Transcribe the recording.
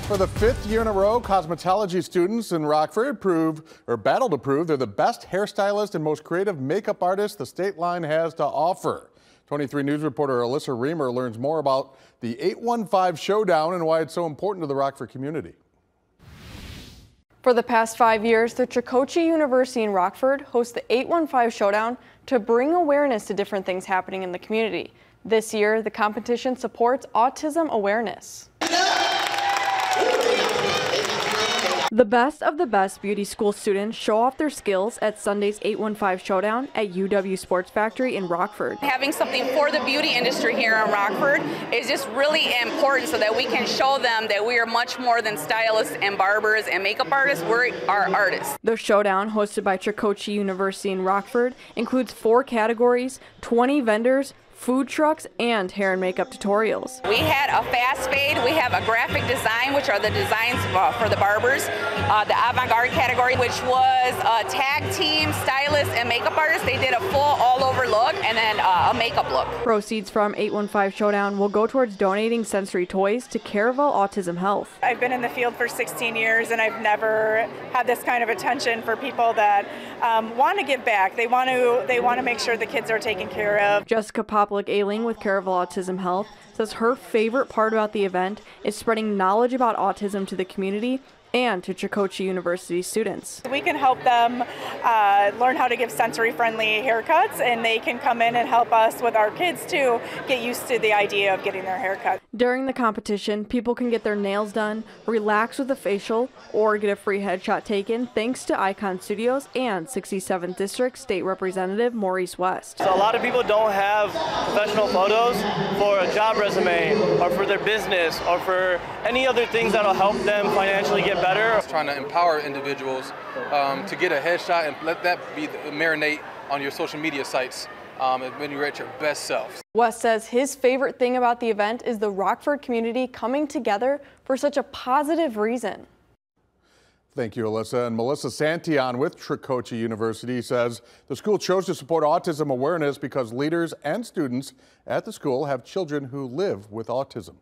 For the fifth year in a row, cosmetology students in Rockford battle to prove they're the best hairstylist and most creative makeup artist the state line has to offer. 23 News reporter Alyssa Reamer learns more about the 815 Showdown and why it's so important to the Rockford community. For the past 5 years, the Chicoche University in Rockford hosts the 815 Showdown to bring awareness to different things happening in the community. This year, the competition supports autism awareness. The best of the best beauty school students show off their skills at Sunday's 815 Showdown at UW Sports Factory in Rockford. Having something for the beauty industry here in Rockford is just really important so that we can show them that we are much more than stylists and barbers and makeup artists. We are artists. The Showdown, hosted by Chicoche University in Rockford, includes 4 categories, 20 vendors, food trucks, and hair and makeup tutorials. We had a fast fade, we have a graphic design, which are the designs for the barbers, the avant-garde category, which was a tag team stylist and makeup artist. They did a full all-over look and then a makeup look. Proceeds from 815 Showdown will go towards donating sensory toys to Caravel Autism Health. I've been in the field for 16 years and I've never had this kind of attention for people that want to give back. They want to make sure the kids are taken care of. Jessica Ailing with Caravel Autism Health says her favorite part about the event is spreading knowledge about autism to the community and to Chicoche University students. We can help them learn how to give sensory-friendly haircuts, and they can come in and help us with our kids to get used to the idea of getting their haircut. During the competition, people can get their nails done, relax with a facial, or get a free headshot taken thanks to Icon Studios and 67th District State Representative Maurice West. So a lot of people don't have professional photos for a job resume or for their business or for any other things that'll help them financially get better. Trying to empower individuals to get a headshot and let that be marinate on your social media sites when you're at your best self. West says his favorite thing about the event is the Rockford community coming together for such a positive reason. Thank you, Alyssa. And Melissa Santion with Chicoche University says the school chose to support autism awareness because leaders and students at the school have children who live with autism.